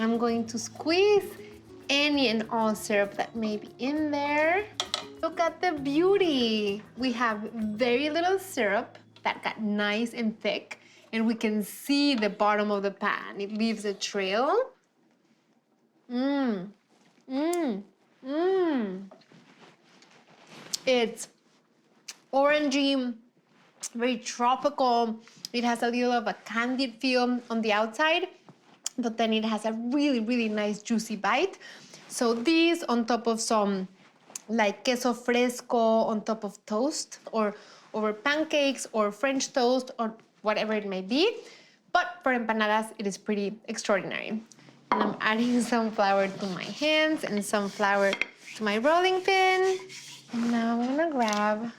I'm going to squeeze any and all syrup that may be in there. Look at the beauty. We have very little syrup that got nice and thick, and we can see the bottom of the pan. It leaves a trail. It's orangey, very tropical. It has a little of a candied feel on the outside, but then it has a really, really nice juicy bite. So these on top of some like queso fresco on top of toast or over pancakes or French toast or whatever it may be. But for empanadas, it is pretty extraordinary. And I'm adding some flour to my hands and some flour to my rolling pin. And now I'm gonna grab,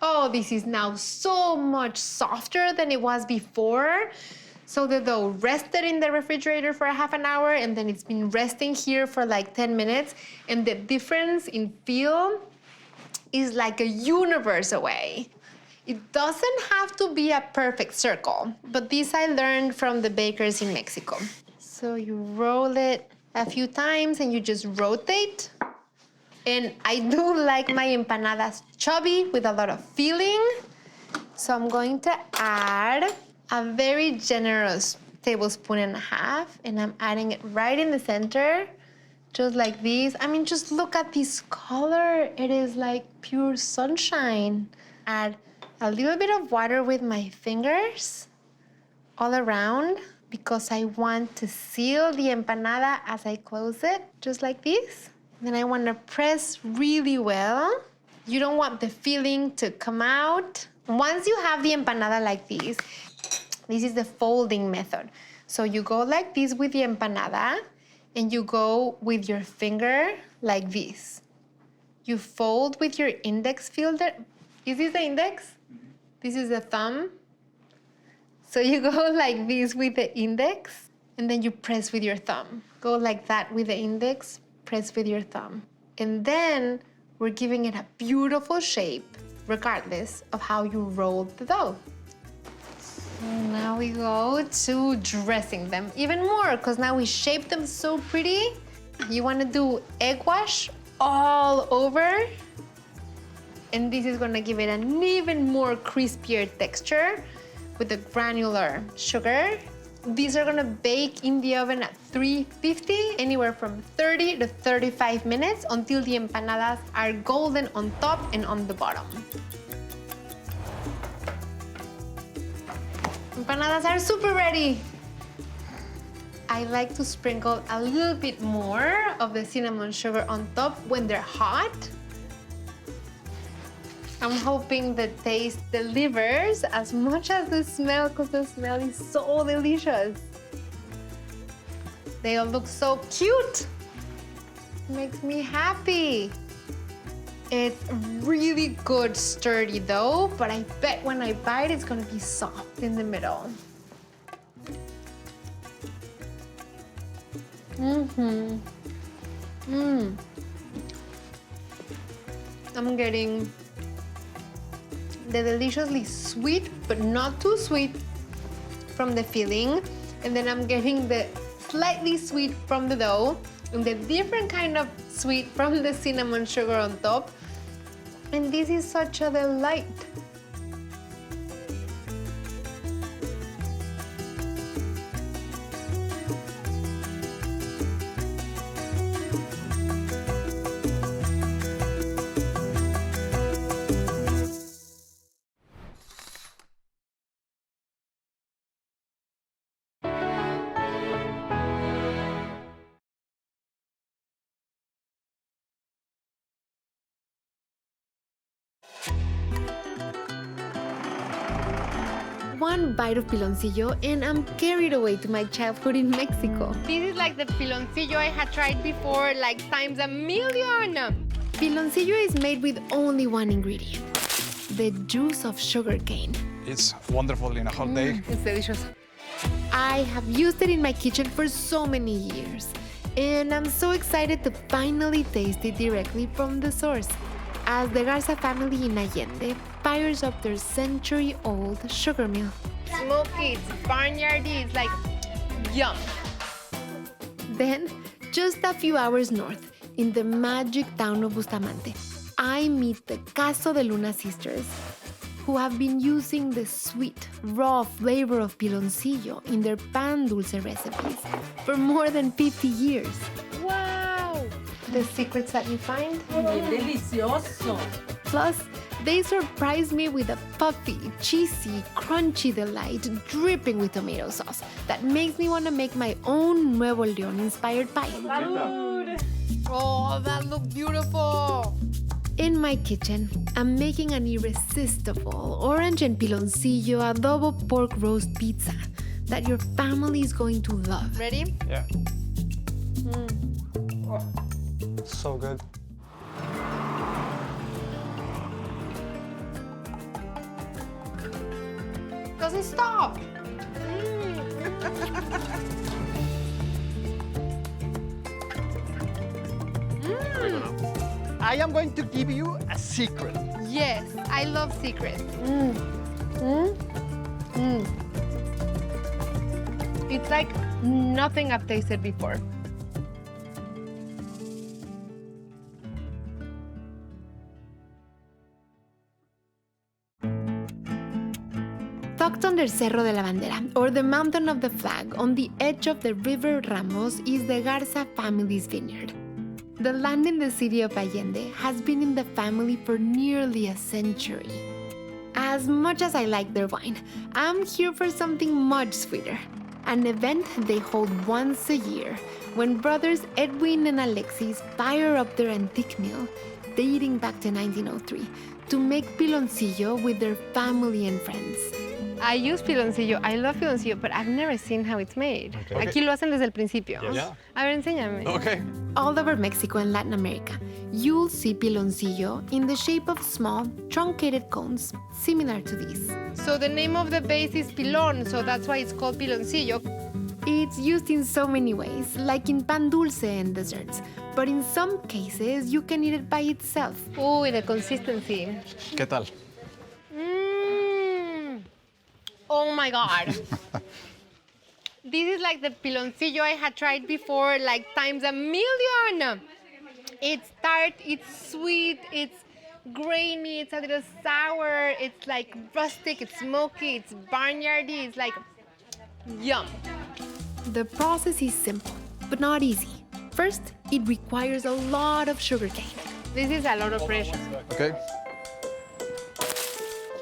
oh, this is now so much softer than it was before. So the dough rested in the refrigerator for a half an hour, and then it's been resting here for like 10 minutes. And the difference in feel is like a universe away. It doesn't have to be a perfect circle, but this I learned from the bakers in Mexico. So you roll it a few times and you just rotate. And I do like my empanadas chubby with a lot of filling. So I'm going to add a very generous tablespoon and a half, and I'm adding it right in the center, just like this. I mean, just look at this color. It is like pure sunshine. Add a little bit of water with my fingers all around because I want to seal the empanada as I close it, just like this. Then I want to press really well. You don't want the filling to come out. Once you have the empanada like this is the folding method. So you go like this with the empanada, and you go with your finger like this. You fold with your index finger. Is this the index? This is the thumb. So you go like this with the index, and then you press with your thumb. Go like that with the index, press with your thumb. And then we're giving it a beautiful shape, regardless of how you rolled the dough. And now we go to dressing them even more, because now we shape them so pretty. You want to do egg wash all over. And this is going to give it an even more crispier texture with the granular sugar. These are going to bake in the oven at 350, anywhere from 30 to 35 minutes until the empanadas are golden on top and on the bottom. Empanadas are super ready. I like to sprinkle a little bit more of the cinnamon sugar on top when they're hot. I'm hoping the taste delivers as much as the smell, because the smell is so delicious. They all look so cute. It makes me happy. It's really good, sturdy dough, but I bet when I bite, it's gonna be soft in the middle. I'm getting the deliciously sweet, but not too sweet from the filling. And then I'm getting the slightly sweet from the dough and the different kind of sweet from the cinnamon sugar on top. And this is such a delight. One bite of piloncillo and I'm carried away to my childhood in Mexico. This is like the piloncillo I had tried before, like times a million. Piloncillo is made with only one ingredient, the juice of sugarcane. It's wonderful in a hot day. It's delicious. I have used it in my kitchen for so many years, and I'm so excited to finally taste it directly from the source, as the Garza family in Allende fires up their century-old sugar mill. Smoky, it's barnyardy, it's like yum. Then, just a few hours north, in the magic town of Bustamante, I meet the Caso de Luna sisters, who have been using the sweet, raw flavor of piloncillo in their pan dulce recipes for more than 50 years. ¡Wow! The secrets that you find? ¡Qué delicioso! Plus, they surprise me with a puffy, cheesy, crunchy delight dripping with tomato sauce that makes me want to make my own Nuevo León-inspired pie. ¡Salud! Oh, that looks beautiful! In my kitchen, I'm making an irresistible orange and piloncillo adobo pork roast pizza that your family is going to love. Ready? Yeah. Oh, so good. Doesn't stop. I am going to give you a secret. Yes, I love secrets. It's like nothing I've tasted before. Tucked under Cerro de la Bandera, or the Mountain of the Flag, on the edge of the River Ramos, is the Garza family's vineyard. The land in the city of Allende has been in the family for nearly a century. As much as I like their wine, I'm here for something much sweeter. An event they hold once a year, when brothers Edwin and Alexis fire up their antique mill, dating back to 1903, to make piloncillo with their family and friends. I use piloncillo. I love piloncillo, but I've never seen how it's made. Okay. Aquí lo hacen desde el principio. Yes. Yeah. A ver, enséñame. Okay. All over Mexico and Latin America, you'll see piloncillo in the shape of small, truncated cones similar to these. So the name of the base is pilon, so that's why it's called piloncillo. It's used in so many ways, like in pan dulce and desserts. But in some cases, you can eat it by itself. Ooh, the consistency. ¿Qué tal? Oh my God. This is like the piloncillo I had tried before, like times a million. It's tart, it's sweet, it's grainy, it's a little sour, it's like rustic, it's smoky, it's barnyardy, it's like yum. The process is simple, but not easy. First, it requires a lot of sugarcane. This is a lot of pressure. Okay.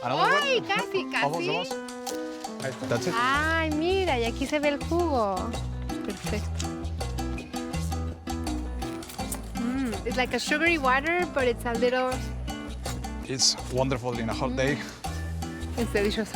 Another Ay, one? casi, casi. Vamos. That's it. Ay, mira, y aquí se ve el jugo. Perfecto. It's like a sugary water, but it's a little... It's wonderful in a hot day. It's delicious.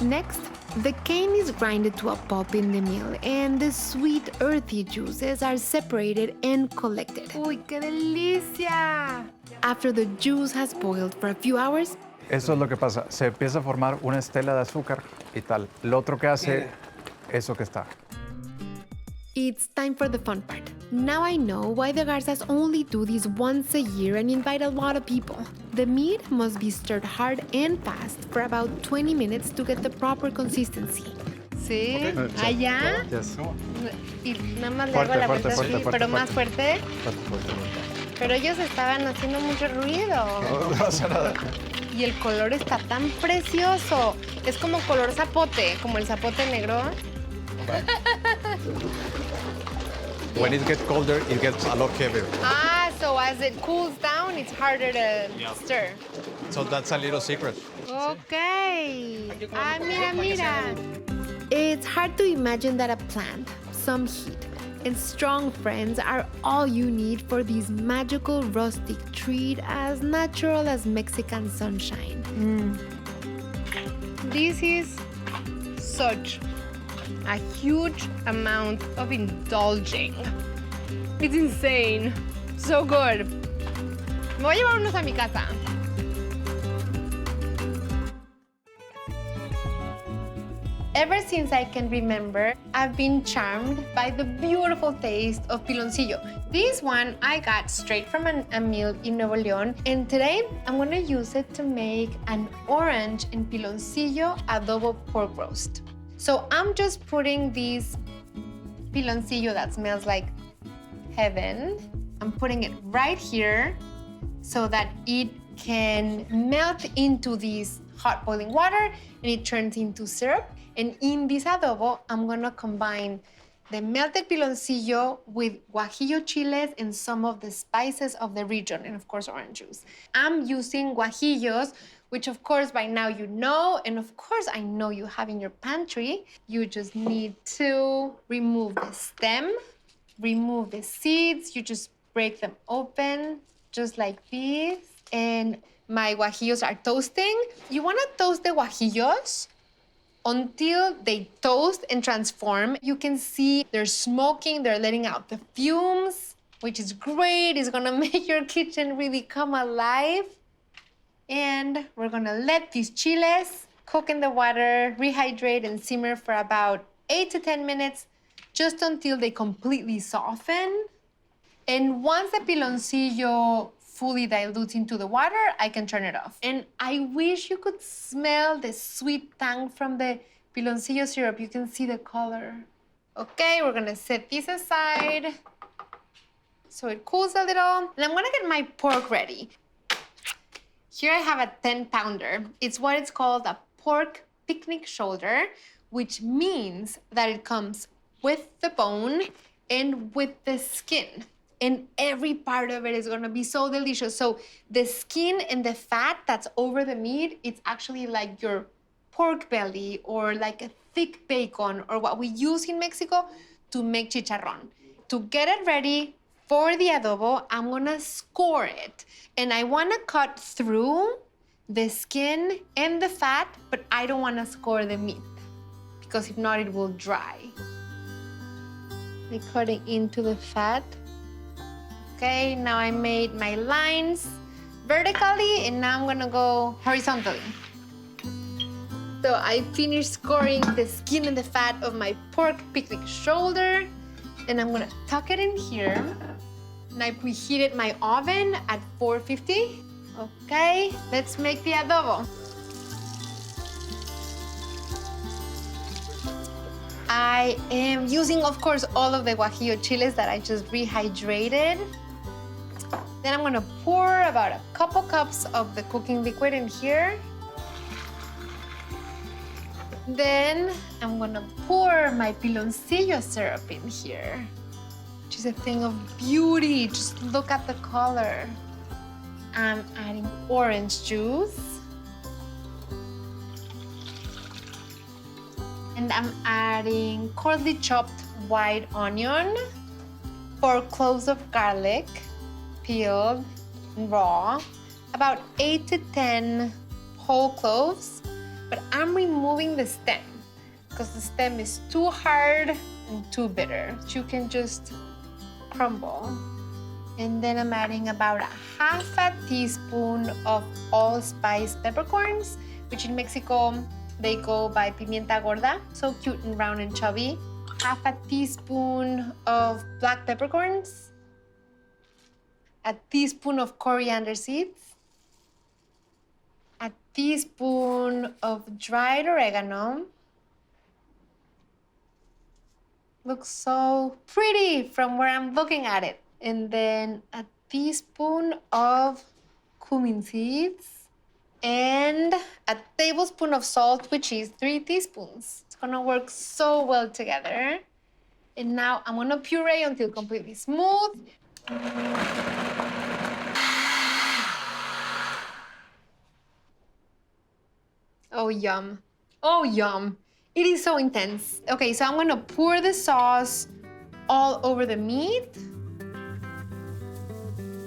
Next, the cane is grinded to a pulp in the mill, and the sweet, earthy juices are separated and collected. Uy, qué delicia! After the juice has boiled for a few hours, Eso es lo que pasa, se empieza a formar una estela de azúcar y tal. Lo otro que hace, eso que está. it's time for the fun part. Now I know why the Garzas only do this once a year and invite a lot of people. The meat must be stirred hard and fast for about 20 minutes to get the proper consistency. ¿Sí? ¿Allá? Yes. Y nada más le Fuerte, hago la fuerte, vuelta fuerte, así, fuerte, pero más fuerte. fuerte. Fuerte, fuerte, fuerte. Pero ellos estaban haciendo mucho ruido. No pasa nada. Y el color está tan precioso. Es como color zapote, como el zapote negro. When it gets colder, it gets a lot heavier. Ah, so as it cools down, it's harder to stir. So that's a little secret. Okay. Ah, mira, mira. It's hard to imagine that a plant, some heat, and strong friends are all you need for this magical rustic treat as natural as Mexican sunshine. This is such a huge amount of indulging. It's insane. So good. Me voy a llevar unos a mi casa. Ever since I can remember, I've been charmed by the beautiful taste of piloncillo. This one I got straight from a mill in Nuevo León, and today I'm gonna use it to make an orange and piloncillo adobo pork roast. So I'm just putting these piloncillo that smells like heaven. I'm putting it right here so that it can melt into this hot boiling water and it turns into syrup. And in this adobo, I'm gonna combine the melted piloncillo with guajillo chiles and some of the spices of the region, and of course, orange juice. I'm using guajillos, which of course by now you know, and of course I know you have in your pantry. You just need to remove the stem, remove the seeds, you just break them open, just like this. And my guajillos are toasting. You wanna toast the guajillos until they toast and transform. You can see they're smoking, they're letting out the fumes, which is great. It's gonna make your kitchen really come alive. And we're gonna let these chiles cook in the water, rehydrate and simmer for about 8 to 10 minutes, just until they completely soften. And once the piloncillo fully dilutes into the water, I can turn it off. And I wish you could smell the sweet tang from the piloncillo syrup. You can see the color. Okay, we're gonna set this aside so it cools a little. And I'm gonna get my pork ready. Here I have a 10-pounder. It's what it's called a pork picnic shoulder, which means that it comes with the bone and with the skin. And every part of it is gonna be so delicious. So the skin and the fat that's over the meat, it's actually like your pork belly or like a thick bacon or what we use in Mexico to make chicharrón. To get it ready for the adobo, I'm gonna score it. And I wanna cut through the skin and the fat, but I don't wanna score the meat because if not, it will dry. I cut it into the fat. Okay, now I made my lines vertically and now I'm gonna go horizontally. So I finished scoring the skin and the fat of my pork picnic shoulder and I'm gonna tuck it in here. And I preheated my oven at 450. Okay, let's make the adobo. I am using, of course, all of the guajillo chiles that I just rehydrated. Then I'm gonna pour about a couple cups of the cooking liquid in here. Then I'm gonna pour my piloncillo syrup in here, which is a thing of beauty. Just look at the color. I'm adding orange juice. And I'm adding coarsely chopped white onion, 4 cloves of garlic, peeled and raw, about 8 to 10 whole cloves, but I'm removing the stem because the stem is too hard and too bitter. You can just crumble. And then I'm adding about ½ teaspoon of allspice peppercorns, which in Mexico, they go by pimienta gorda, so cute and round and chubby. ½ teaspoon of black peppercorns, a teaspoon of coriander seeds, a teaspoon of dried oregano. Looks so pretty from where I'm looking at it. And then a teaspoon of cumin seeds and a tablespoon of salt, which is 3 teaspoons. It's gonna work so well together. And now I'm gonna puree until completely smooth. Oh, yum. Oh, yum. It is so intense. Okay, so I'm gonna pour the sauce all over the meat.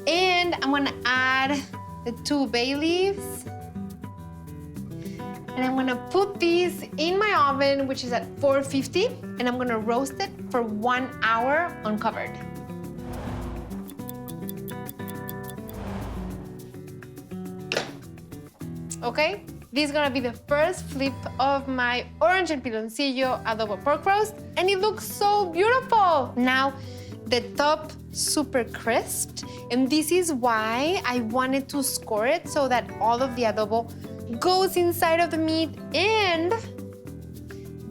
And I'm gonna add the 2 bay leaves. And I'm gonna put these in my oven, which is at 450, and I'm gonna roast it for 1 hour uncovered. Okay, this is gonna be the first flip of my orange and piloncillo adobo pork roast, and it looks so beautiful. Now, the top super crisp, and this is why I wanted to score it so that all of the adobo goes inside of the meat and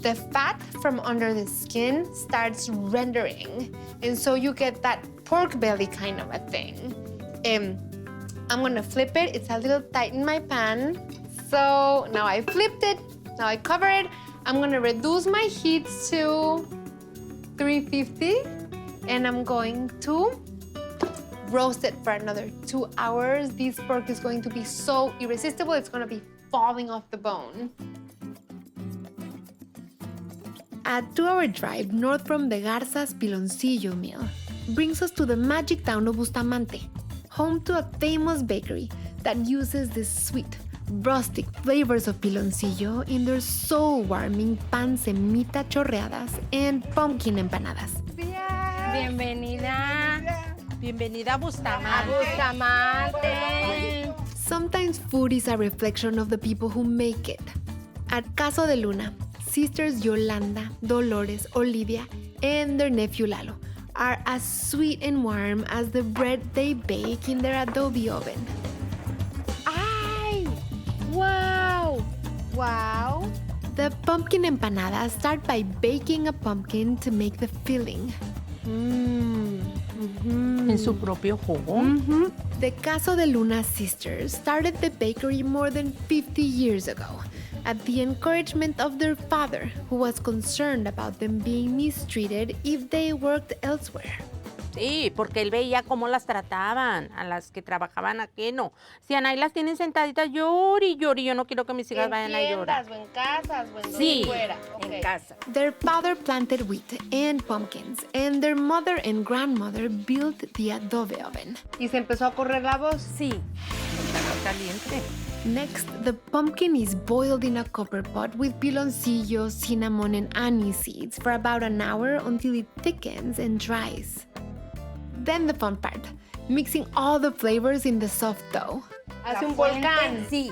the fat from under the skin starts rendering. And so you get that pork belly kind of a thing. I'm gonna flip it. It's a little tight in my pan. So now I flipped it. Now I cover it. I'm gonna reduce my heat to 350. And I'm going to roast it for another 2 hours. This pork is going to be so irresistible. It's gonna be falling off the bone. A 2-hour drive north from the Garza's Piloncillo mill brings us to the magic town of Bustamante, home to a famous bakery that uses the sweet, rustic flavors of piloncillo in their soul-warming pan semita chorreadas and pumpkin empanadas. Bienvenida. Bienvenida a Bustamante. Bustamante. Sometimes food is a reflection of the people who make it. At Caso de Luna, sisters Yolanda, Dolores, Olivia, and their nephew Lalo are as sweet and warm as the bread they bake in their adobe oven. ¡Ay! ¡Wow! ¡Wow! The pumpkin empanadas start by baking a pumpkin to make the filling. En su propio jugo. The Caso de Luna sisters started the bakery more than 50 years ago at the encouragement of their father, who was concerned about them being mistreated if they worked elsewhere. Sí, porque él veía cómo las trataban a las que trabajaban aquí, no. Si ahí las tienen sentaditas, llori y llori. Yo no quiero que mis hijas vayan a llorar. O en casas o en donde Sí, fuera. en Ok. casa. Their father planted wheat and pumpkins, and their mother and grandmother built the adobe oven. Y se empezó a correr la voz. Sí, está caliente. Next, the pumpkin is boiled in a copper pot with piloncillo, cinnamon, and anise seeds for about an hour until it thickens and dries. Then the fun part, mixing all the flavors in the soft dough. Hace un Fuente, volcán. Sí.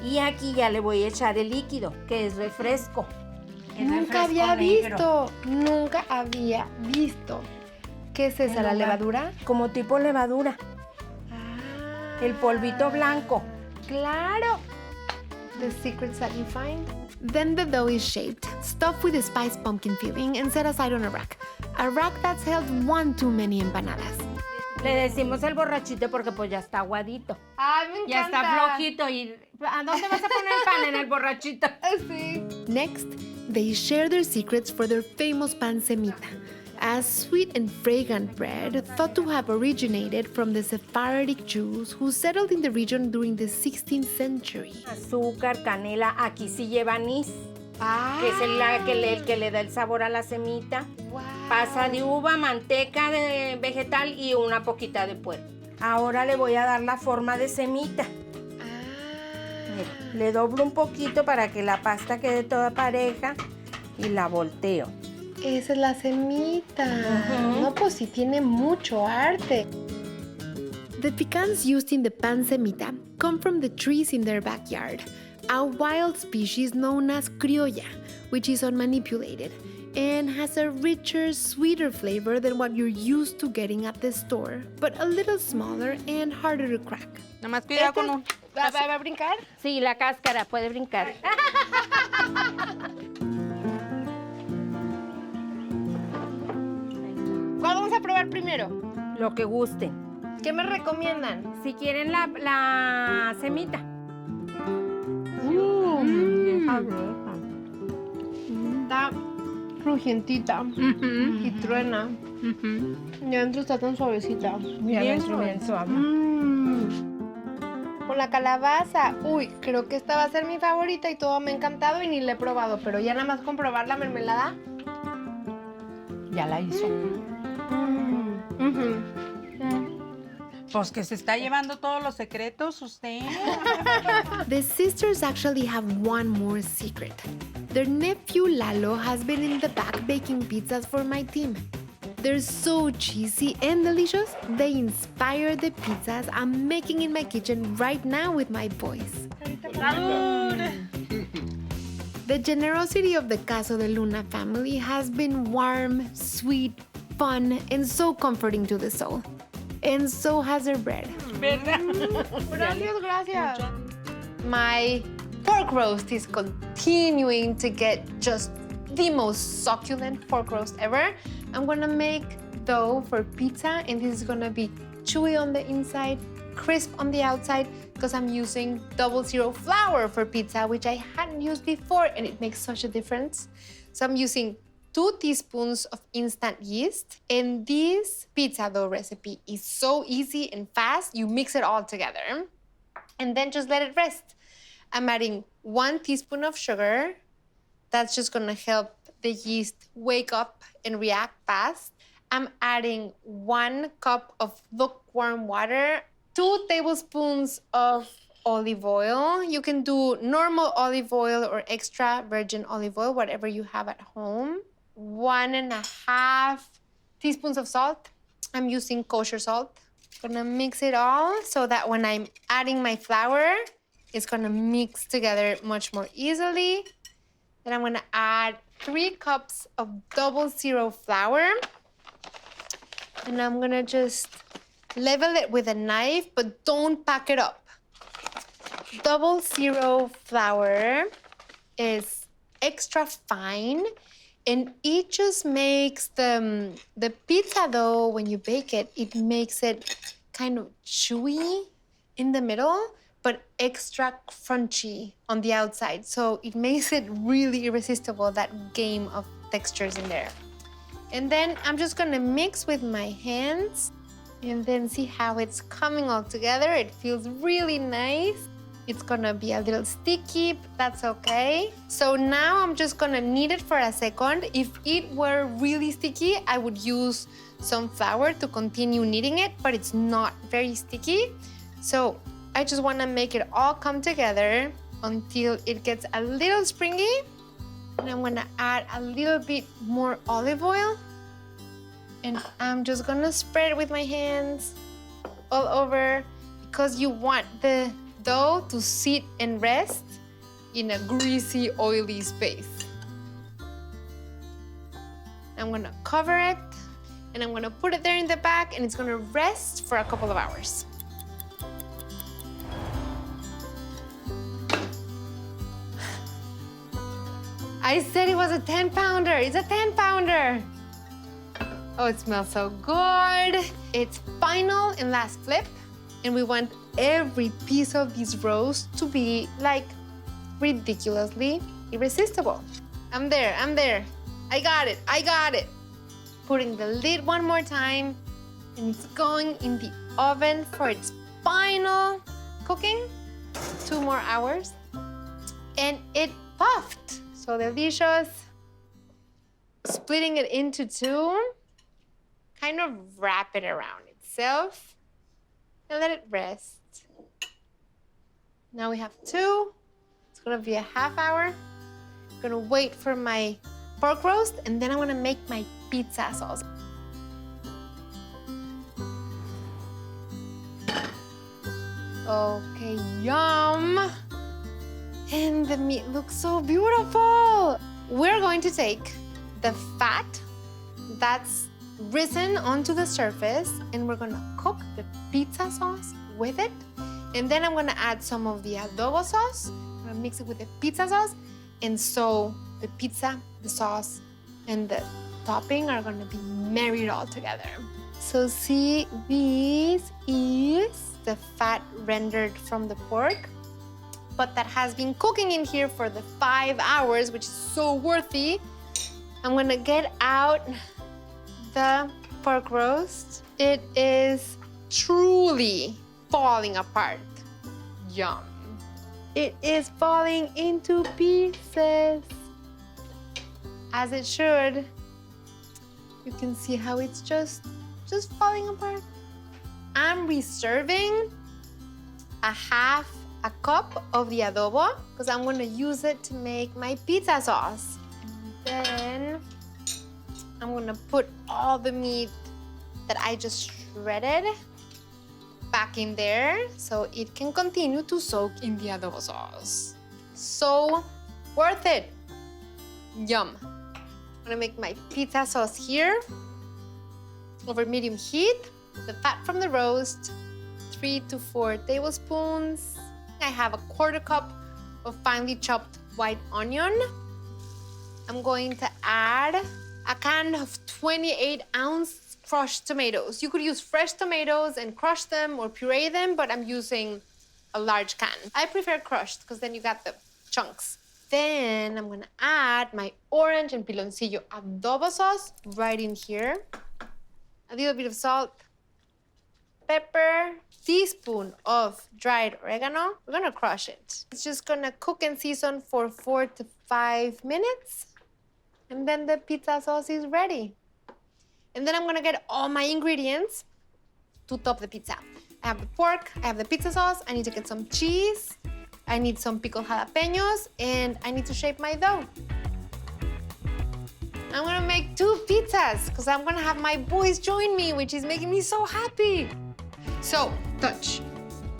Y aquí ya le voy a echar el líquido, que es refresco. Es Nunca refresco había negro. visto. ¿Qué es esa, la levadura? Como tipo levadura. El polvito blanco. Claro. The secrets that you find. Then the dough is shaped, stuffed with a spiced pumpkin filling, and set aside on a rack. A rack that's held one too many empanadas. Le decimos el borrachito porque pues ya está aguadito. Ay, me encanta. Ya está flojito. ¿Y a dónde vas a poner el pan? En el borrachito. Sí. Next, they share their secrets for their famous pan semita, a sweet and fragrant bread thought to have originated from the Sephardic Jews who settled in the region during the 16th century. Azúcar, canela. Aquí sí lleva anís, que es el que le da el sabor a la semita. Pasa de uva, manteca de vegetal y una poquita de puerco. Ahora le voy a dar la forma de semita. Mira, le doblo un poquito para que la pasta quede toda pareja y la volteo. Esa es la semita. No, pues sí tiene mucho arte. The pecans used in the pan semita come from the trees in their backyard, a wild species known as criolla, which is unmanipulated and has a richer, sweeter flavor than what you're used to getting at the store, but a little smaller and harder to crack. Nada más cuidado con un... ¿Va a brincar? Sí, la cáscara puede brincar. ¿Cuál vamos a probar primero? Lo que guste. ¿Qué me recomiendan? Si quieren la semita. Está crujientita y truena. Y adentro está tan suavecita. Bien suave. Con la calabaza. Uy, creo que esta va a ser mi favorita y todo me ha encantado y ni la he probado. Pero ya nada más con probar la mermelada. Ya la hizo. Pues que se está llevando todos los secretos usted. The sisters actually have one more secret. Their nephew Lalo has been in the back baking pizzas for my team. They're so cheesy and delicious, they inspire the pizzas I'm making in my kitchen right now with my voice. The generosity of the Caso de Luna family has been warm, sweet, fun, and so comforting to the soul. And so has their bread. My pork roast is continuing to get just the most succulent pork roast ever. I'm gonna make dough for pizza, and this is gonna be chewy on the inside, crisp on the outside, because I'm using 00 flour for pizza, which I hadn't used before, and it makes such a difference. So I'm using 2 teaspoons of instant yeast, and this pizza dough recipe is so easy and fast. You mix it all together and then just let it rest. I'm adding 1 teaspoon of sugar. That's just gonna help the yeast wake up and react fast. I'm adding 1 cup of lukewarm water, 2 tablespoons of olive oil. You can do normal olive oil or extra virgin olive oil, whatever you have at home. 1.5 teaspoons of salt. I'm using kosher salt. Gonna mix it all so that when I'm adding my flour, it's gonna mix together much more easily. Then I'm gonna add 3 cups of 00 flour. And I'm gonna just level it with a knife, but don't pack it up. 00 flour is extra fine, and it just makes the pizza dough, when you bake it, it makes it kind of chewy in the middle, but extra crunchy on the outside. So it makes it really irresistible, that game of textures in there. And then I'm just gonna mix with my hands and then see how it's coming all together. It feels really nice. It's gonna be a little sticky, but that's okay. So now I'm just gonna knead it for a second. If it were really sticky, I would use some flour to continue kneading it, but it's not very sticky. So I just wanna make it all come together until it gets a little springy. And I'm gonna add a little bit more olive oil. And I'm just gonna spread it with my hands all over, because you want the dough to sit and rest in a greasy, oily space. I'm gonna cover it, and I'm gonna put it there in the back, and it's gonna rest for a couple of hours. I said it was a 10-pounder. It's a 10-pounder. Oh, it smells so good. It's final and last flip, and we want every piece of this roast to be like ridiculously irresistible. I'm there. I got it. Putting the lid one more time, and it's going in the oven for its final cooking, 2 more hours, and it puffed. So delicious. Splitting it into 2, kind of wrap it around itself and let it rest. Now we have 2. It's gonna be a half hour. I'm gonna wait for my pork roast, and then I'm gonna make my pizza sauce. Okay, yum. And the meat looks so beautiful. We're going to take the fat that's risen onto the surface, and we're gonna cook the pizza sauce with it. And then I'm gonna add some of the adobo sauce. I'm gonna mix it with the pizza sauce. And so the pizza, the sauce, and the topping are gonna be married all together. So see, this is the fat rendered from the pork, but that has been cooking in here for the 5 hours, which is so worthy. I'm gonna get out the pork roast. It is truly falling apart. Yum. It is falling into pieces, as it should. You can see how it's just falling apart. I'm reserving a half a cup of the adobo, because I'm gonna use it to make my pizza sauce. And then I'm gonna put all the meat that I just shredded back in there so it can continue to soak in the adobo sauce. So worth it. Yum. I'm gonna make my pizza sauce here over medium heat. The fat from the roast, 3 to 4 tablespoons. I have a 1/4 cup of finely chopped white onion. I'm going to add a can of 28-ounce crushed tomatoes. You could use fresh tomatoes and crush them or puree them, but I'm using a large can. I prefer crushed because then you got the chunks. Then I'm gonna add my orange and piloncillo adobo sauce right in here. A little bit of salt, pepper, teaspoon of dried oregano. We're gonna crush it. It's just gonna cook and season for 4 to 5 minutes. And then the pizza sauce is ready. And then I'm gonna get all my ingredients to top the pizza. I have the pork, I have the pizza sauce, I need to get some cheese, I need some pickled jalapenos, and I need to shape my dough. I'm gonna make 2 pizzas because I'm gonna have my boys join me, which is making me so happy. So, touch.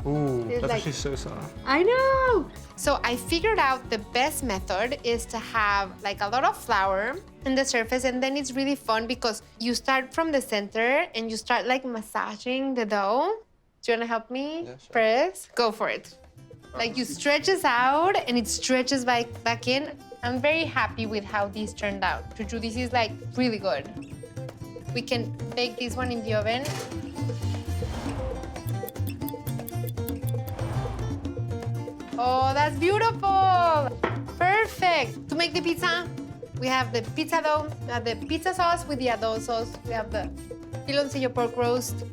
Ooh, It's that's like- actually so soft. I know. So I figured out the best method is to have like a lot of flour in the surface, and then it's really fun because you start from the center and you start like massaging the dough. Do you wanna help me, Yeah, sure. Press? Go for it. Like you stretch this out and it stretches back in. I'm very happy with how these turned out. Juju, this is like really good. We can bake this one in the oven. Oh, that's beautiful. Perfect. To make the pizza, we have the pizza dough, we have the pizza sauce with the adobo sauce, we have the piloncillo pork roast.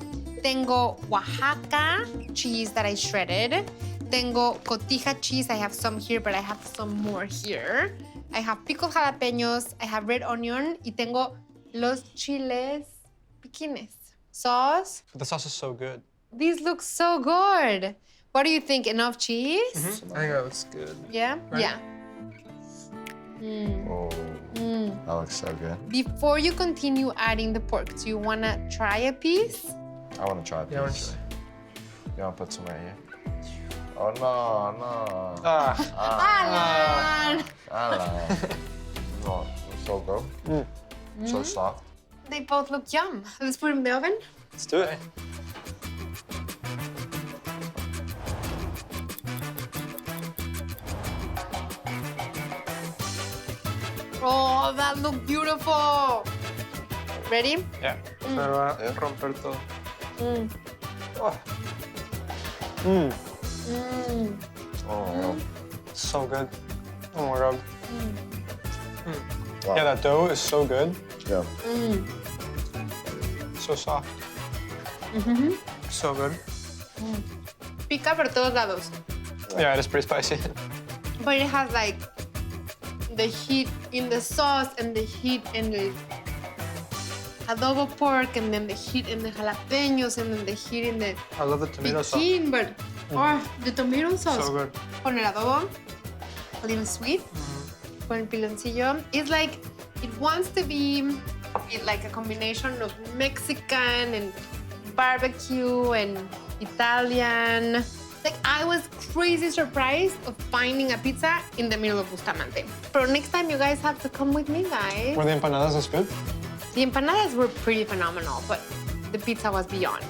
Tengo Oaxaca cheese that I shredded. Tengo cotija cheese. I have some here, but I have some more here. I have pickled jalapenos. I have red onion. Y tengo los chiles piquines. Sauce. But the sauce is so good. These look so good. What do you think? Enough cheese? I think that looks good. Yeah? Right. Yeah. Oh, that looks so good. Before you continue adding the pork, do you want to try a piece? I want to try a Yeah, I want piece. to try. You want to put some right here? Oh, no, no. Ah, Alan! No, it's so good. So soft. They both look yum. Let's put them in the oven. let's do it. Oh, that look beautiful. Ready? Yeah. Se me va a romper todo. Mm. Oh. Oh, So good. Oh my god. wow. Yeah, that dough is so good. Yeah. So soft. So good. Pica por todos lados. Yeah, it is pretty spicy. But it has like the heat in the sauce and the heat in the adobo pork and then the heat in the jalapenos and then the heat in the I love the tomato sauce. piquín, but the tomato sauce So good. con el adobo, a little sweet, con el piloncillo. It's like, it wants to be like a combination of Mexican and barbecue and Italian. Like, I was crazy surprised of finding a pizza in the middle of Bustamante. But next time you guys have to come with me, guys. Were the empanadas as good? The empanadas were pretty phenomenal, but the pizza was beyond.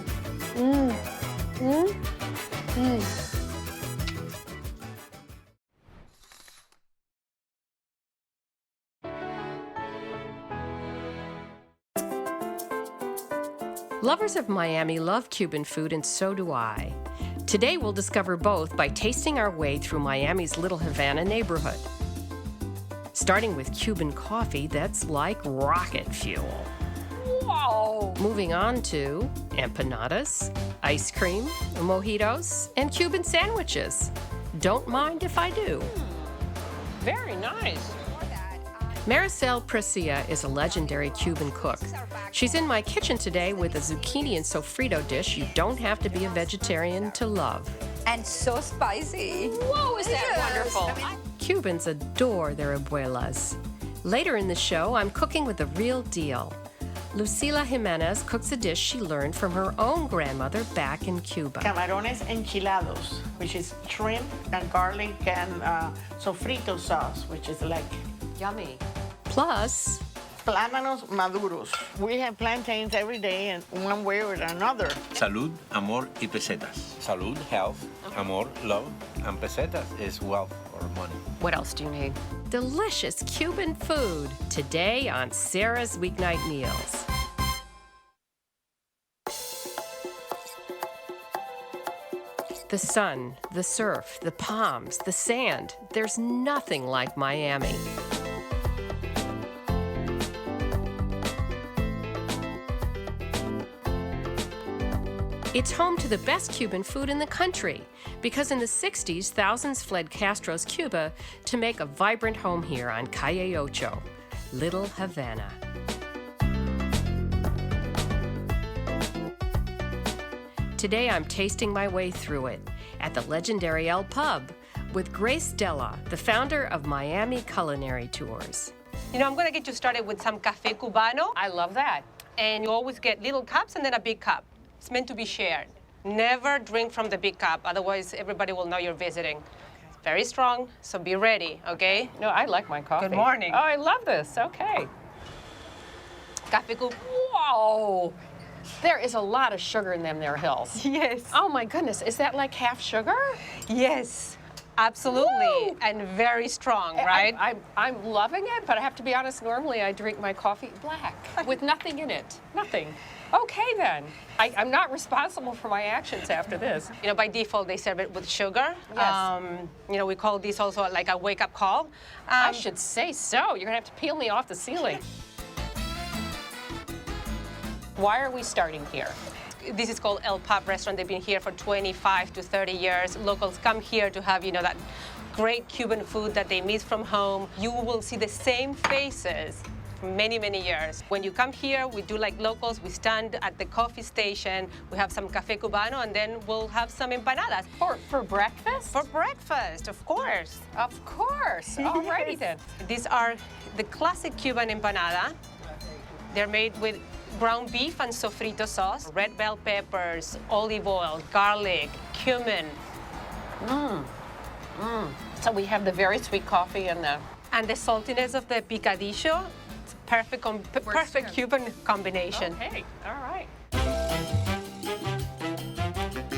Lovers of Miami love Cuban food, and so do I. Today we'll discover both by tasting our way through Miami's Little Havana neighborhood. Starting with Cuban coffee that's like rocket fuel. Whoa! Moving on to empanadas, ice cream, mojitos, and Cuban sandwiches. Don't mind if I do. Very nice. Maricel Precia is a legendary Cuban cook. She's in my kitchen today with a zucchini and sofrito dish you don't have to be a vegetarian to love. And so spicy. Whoa, is that wonderful? Cubans adore their abuelas. Later in the show, I'm cooking with the real deal. Lucila Jimenez cooks a dish she learned from her own grandmother back in Cuba. Camarones enchilados, which is shrimp and garlic and sofrito sauce, which is like Yummy. Plus, plátanos maduros. We have plantains every day in one way or another. Salud, amor y pesetas. Salud, health, amor, love, and pesetas is wealth or money. What else do you need? Delicious Cuban food today on Sarah's Weeknight Meals. The sun, the surf, the palms, the sand. There's nothing like Miami. It's home to the best Cuban food in the country because in the 60s, thousands fled Castro's Cuba to make a vibrant home here on Calle Ocho, Little Havana. Today, I'm tasting my way through it at the legendary El Pub with Grace Della, the founder of Miami Culinary Tours. You know, I'm gonna get you started with some Café Cubano. I love that. And you always get little cups and then a big cup. It's meant to be shared. Never drink from the big cup, otherwise everybody will know you're visiting. It's very strong, so be ready, okay? No, I like my coffee. Good morning. Oh, I love this. Okay. Café Cubano. Whoa! There is a lot of sugar in them there hills. Yes. Oh my goodness, is that like half sugar? Yes, absolutely. Woo! And very strong, right? I'm loving it, but I have to be honest, normally I drink my coffee black with nothing in it. Nothing. Okay then. I'm not responsible for my actions after this. You know, by default, they serve it with sugar. Yes. You know, we call this also like a wake-up call. I should say so. You're gonna have to peel me off the ceiling. Why are we starting here? This is called El Pub Restaurant. They've been here for 25 to 30 years. Locals come here to have, you know, that great Cuban food that they miss from home. You will see the same faces for many, many years. When you come here, we do like locals. We stand at the coffee station. We have some Café Cubano, and then we'll have some empanadas. For breakfast? For breakfast, of course. Of course. Alrighty then. These are the classic Cuban empanada. They're made with ground beef and sofrito sauce, red bell peppers, olive oil, garlic, cumin. So we have the very sweet coffee and the... And the saltiness of the picadillo. It's a perfect Cuban combination. Okay, all right.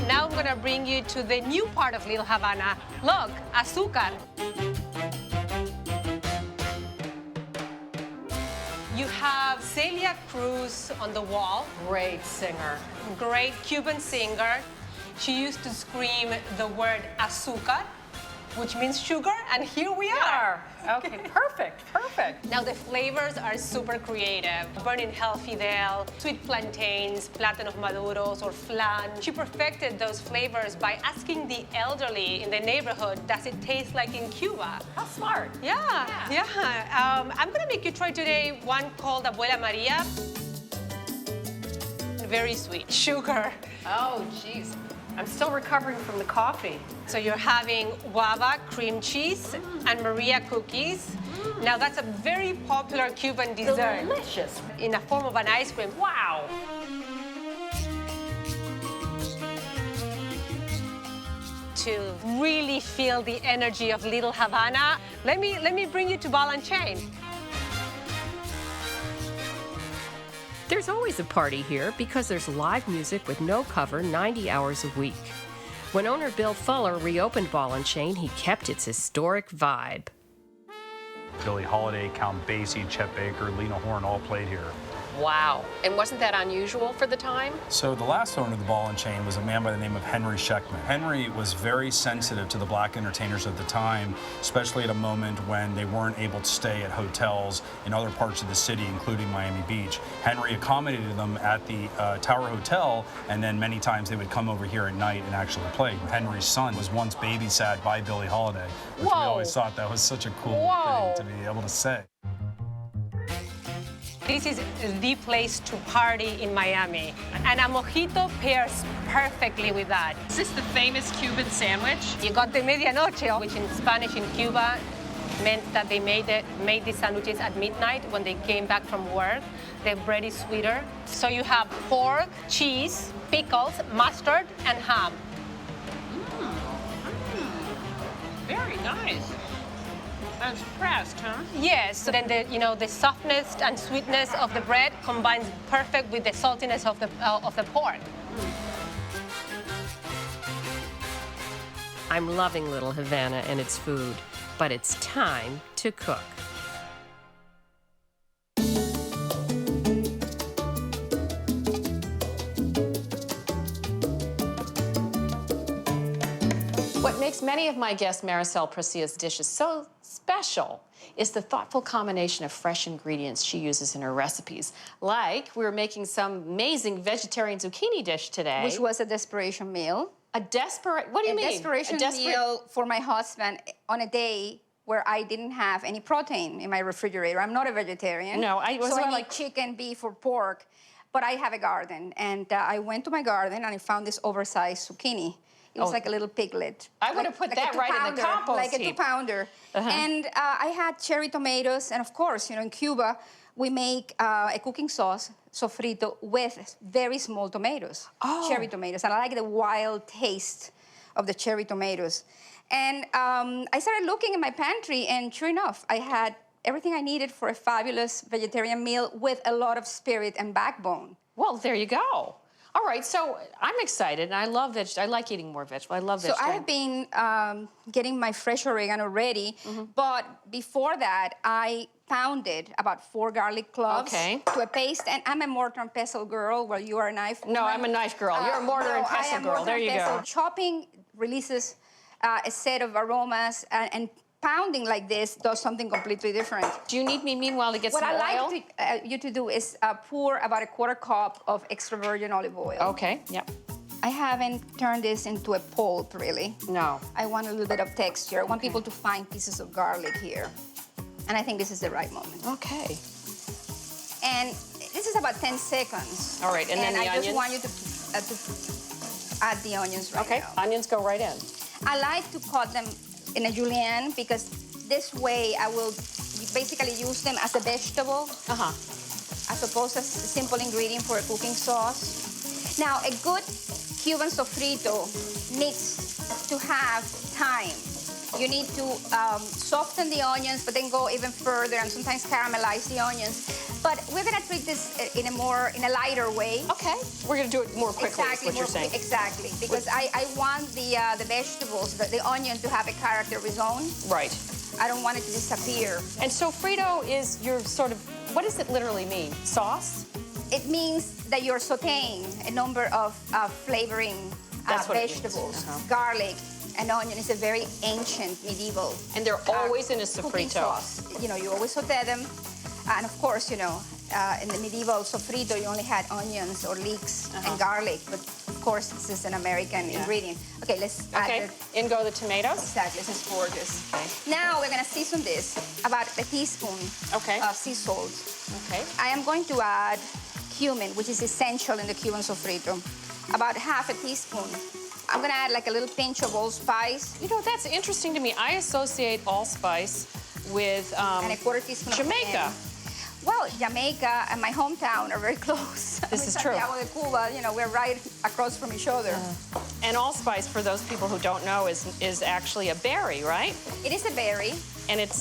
Now I'm gonna bring you to the new part of Little Havana. Look, azúcar. You have Celia Cruz on the wall. Great singer. Great Cuban singer. She used to scream the word azúcar, which means sugar, and here we are. Okay, perfect, perfect. Now the flavors are super creative. Burning hell fidel, sweet plantains, plátanos maduros, or flan. She perfected those flavors by asking the elderly in the neighborhood, does it taste like in Cuba? How smart. Yeah. I'm gonna make you try today one called Abuela Maria. Very sweet, sugar. Oh, geez. I'm still recovering from the coffee. So you're having guava, cream cheese, and Maria cookies. Now that's a very popular Cuban dessert. Delicious. In a form of an ice cream. Wow. To really feel the energy of Little Havana, let me bring you to Ball and Chain. There's always a party here because there's live music with no cover 90 hours a week. When owner Bill Fuller reopened Ball and Chain, he kept its historic vibe. Billie Holiday, Count Basie, Chet Baker, Lena Horne all played here. Wow. And wasn't that unusual for the time? So the last owner of the Ball and Chain was a man by the name of Henry Sheckman. Henry was very sensitive to the black entertainers of the time, especially at a moment when they weren't able to stay at hotels in other parts of the city, including Miami Beach. Henry accommodated them at the Tower Hotel, and then many times they would come over here at night and actually play. Henry's son was once babysat by Billie Holiday, which we always thought that was such a cool thing to be able to say. This is the place to party in Miami. And a mojito pairs perfectly with that. Is this the famous Cuban sandwich? You got the medianoche, which in Spanish in Cuba meant that they made these sandwiches at midnight when they came back from work. The bread is sweeter. So you have pork, cheese, pickles, mustard, and ham. Very nice. I was impressed, huh? Yes, so then the softness and sweetness of the bread combines perfect with the saltiness of the pork. I'm loving Little Havana and its food, but it's time to cook. What makes many of my guest Maricel Precia's dishes so special is the thoughtful combination of fresh ingredients she uses in her recipes. Like, we were making some amazing vegetarian zucchini dish today. Which was a desperation meal. What do you mean? A desperation meal for my husband on a day where I didn't have any protein in my refrigerator. I'm not a vegetarian. No, I was so I need like chicken, beef, or pork. But I have a garden, and I went to my garden and I found this oversized zucchini. It was like a little piglet. I would have put that right in the compost like heap. a 2-pounder. And I had cherry tomatoes, and of course, in Cuba, we make a cooking sauce, sofrito, with very small tomatoes, cherry tomatoes. And I like the wild taste of the cherry tomatoes. And I started looking in my pantry, and sure enough, I had everything I needed for a fabulous vegetarian meal with a lot of spirit and backbone. Well, there you go. All right, so I'm excited, and I love I like eating more vegetable. I love vegetarian. So I have been getting my fresh oregano ready, but before that, I pounded about 4 garlic cloves to a paste, and I'm a mortar and pestle girl, while you are a knife woman. No, I'm a knife girl. You're a mortar and pestle I am girl. mortar There and you pestle. go. Chopping releases a set of aromas, and pounding like this does something completely different. Do you need me, meanwhile, to get what some oil? I like you to do is pour about a 1/4 cup of extra virgin olive oil. Okay, yep. I haven't turned this into a pulp, really. No. I want a little bit of texture. I want people to find pieces of garlic here. And I think this is the right moment. Okay. And this is about 10 seconds. All right, and then the I onions? just want you to add the onions right now. Okay, onions go right in. I like to cut them in a julienne because this way I will basically use them as a vegetable as opposed to a simple ingredient for a cooking sauce. Now, a good Cuban sofrito needs to have time. You need to soften the onions, but then go even further and sometimes caramelize the onions. But we're gonna treat this in a lighter way. Okay, we're gonna do it more quickly, is what you're saying. Exactly, because I want the vegetables, the onion to have a character of its own. Right. I don't want it to disappear. And sofrito is your sort of, what does it literally mean? Sauce? It means that you're sauteing a number of flavoring vegetables. Garlic and onion is a very ancient medieval. And they're always in a cooking sofrito. sauce. You always saute them. And of course, in the medieval sofrito, you only had onions or leeks and garlic. But of course, this is an American ingredient. Okay, let's add in go the tomatoes. Exactly, this is gorgeous. Okay. Now we're gonna season this about a teaspoon of sea salt. Okay. I am going to add cumin, which is essential in the Cuban sofrito. About half a teaspoon. I'm gonna add like a little pinch of allspice. You know, that's interesting to me. I associate allspice with and a 1/4 teaspoon Jamaica. of Well, Jamaica and my hometown are very close. This is true. Santiago de Cuba, we're right across from each other. And allspice, for those people who don't know, is actually a berry, right? It is a berry. And it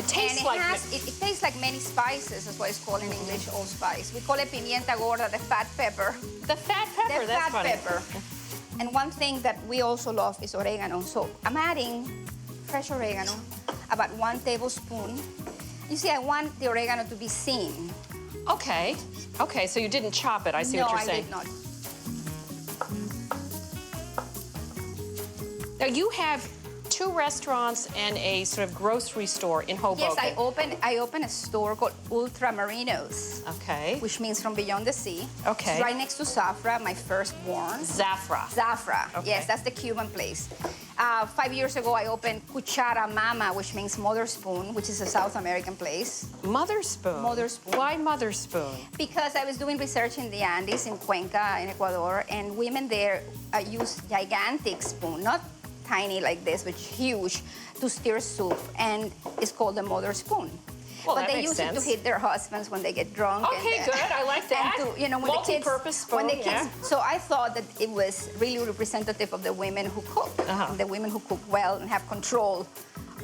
tastes like... It tastes like many spices, is what it's called in English, allspice. We call it pimienta gorda, the fat pepper. The fat pepper, that's fat funny. Pepper. And one thing that we also love is oregano. So I'm adding fresh oregano, about 1 tablespoon. You see, I want the oregano to be seen. Okay. Okay, so you didn't chop it. I see what you're saying. No, I did not. Now, you have 2 restaurants and a sort of grocery store in Hoboken. Yes, I opened a store called Ultramarinos. Okay. Which means from beyond the sea. Okay. It's right next to Zafra, my firstborn. Zafra. Zafra. Okay. Yes, that's the Cuban place. 5 years ago, I opened Cuchara Mama, which means mother spoon, which is a South American place. Mother spoon? Mother spoon. Why mother spoon? Because I was doing research in the Andes, in Cuenca, in Ecuador, and women there use gigantic spoon, not tiny like this, but huge, to stir soup, and it's called the mother spoon. Well, but that they makes use sense. it to hit their husbands when they get drunk. Okay, good. I like that. And to, when multi-purpose spoon. When the kids, So I thought that it was really representative of the women who cook, and the women who cook well and have control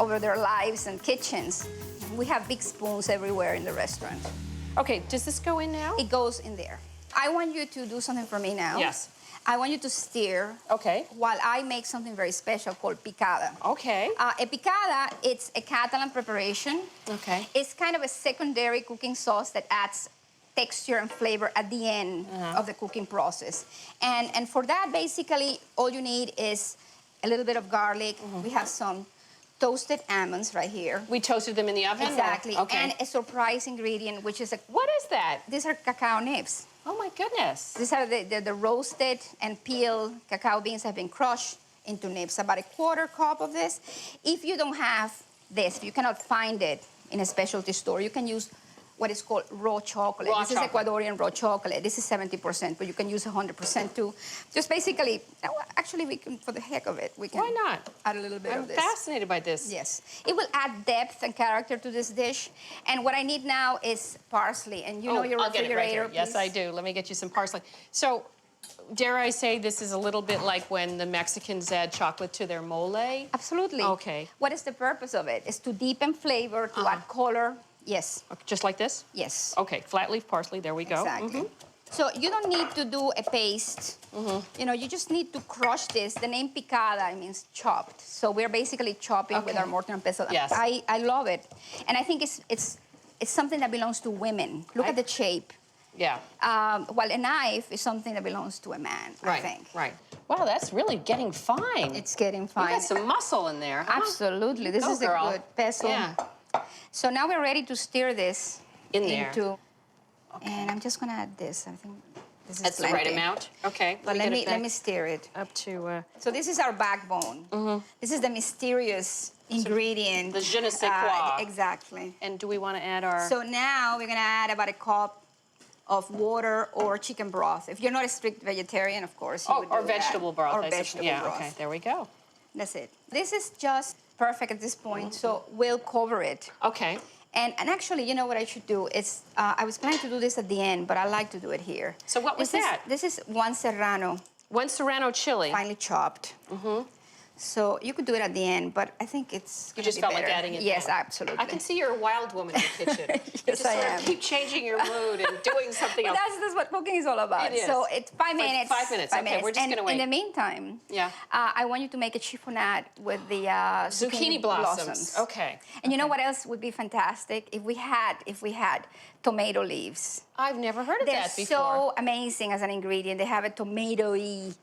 over their lives and kitchens. We have big spoons everywhere in the restaurant. Okay, does this go in now? It goes in there. I want you to do something for me now. Yes. I want you to stir. Okay. While I make something very special called picada. Okay. A picada, it's a Catalan preparation. Okay. It's kind of a secondary cooking sauce that adds texture and flavor at the end of the cooking process. And for that, basically, all you need is a little bit of garlic. We have some toasted almonds right here. We toasted them in the oven? Exactly. Okay. And a surprise ingredient, which is What is that? These are cacao nibs. Oh my goodness. These are the roasted and peeled cacao beans have been crushed into nibs, about a quarter cup of this. If you don't have this, if you cannot find it in a specialty store, you can use what is called raw chocolate. This is Ecuadorian raw chocolate. This is 70%, but you can use 100% too. Just basically, actually, we can, for the heck of it, we can. Why not? Add a little bit of this. I'm fascinated by this. Yes. It will add depth and character to this dish. And what I need now is parsley. And you know your I'll get it right refrigerator, here. Yes, I do. Let me get you some parsley. So, dare I say this is a little bit like when the Mexicans add chocolate to their mole? Absolutely. Okay. What is the purpose of it? It's to deepen flavor, to add color. Yes. Okay, just like this? Yes. Okay, flat leaf parsley, there we go. Exactly. So you don't need to do a paste. You know, you just need to crush this. The name picada means chopped. So we're basically chopping with our mortar and pestle. Yes. I love it. And I think it's something that belongs to women. Look at the shape. Yeah. While a knife is something that belongs to a man, I think. Right. Wow, that's really getting fine. It's getting fine. You got some muscle in there, huh? Absolutely. This Go, is girl. a good pestle. Yeah. So now we're ready to stir this In there. into, and I'm just gonna add this. I think this is That's the right plenty. amount? Okay. But get it let back me stir it. up to... So this is our backbone. This is the mysterious ingredient. The je ne sais quoi. Exactly. And do we want to add our... So now we're gonna add about a cup of water or chicken broth. If you're not a strict vegetarian, of course, you would or do that. vegetable broth. Or I suppose. vegetable Yeah, broth. okay, there we go. That's it. This is just perfect at this point, so we'll cover it. Okay. And actually, you know what I should do? It's I was planning to do this at the end, but I like to do it here. So what was that? This is one serrano. One serrano chili. Finely chopped. So you could do it at the end, but I think it's You gonna just be felt better. like adding it Yes, now. absolutely. I can see you're a wild woman in the kitchen. You Yes, just I sort of am. keep changing your mood and doing something else. That's what cooking is all about. It is. So it's 5 Like minutes. 5 minutes. Okay, we're just And gonna wait. in the meantime, Yeah. I want you to make a chiffonade with the Zucchini blossoms. Okay. And you know what else would be fantastic? If we had tomato leaves. I've never heard of They're that before. so amazing as an ingredient. They have a tomatoey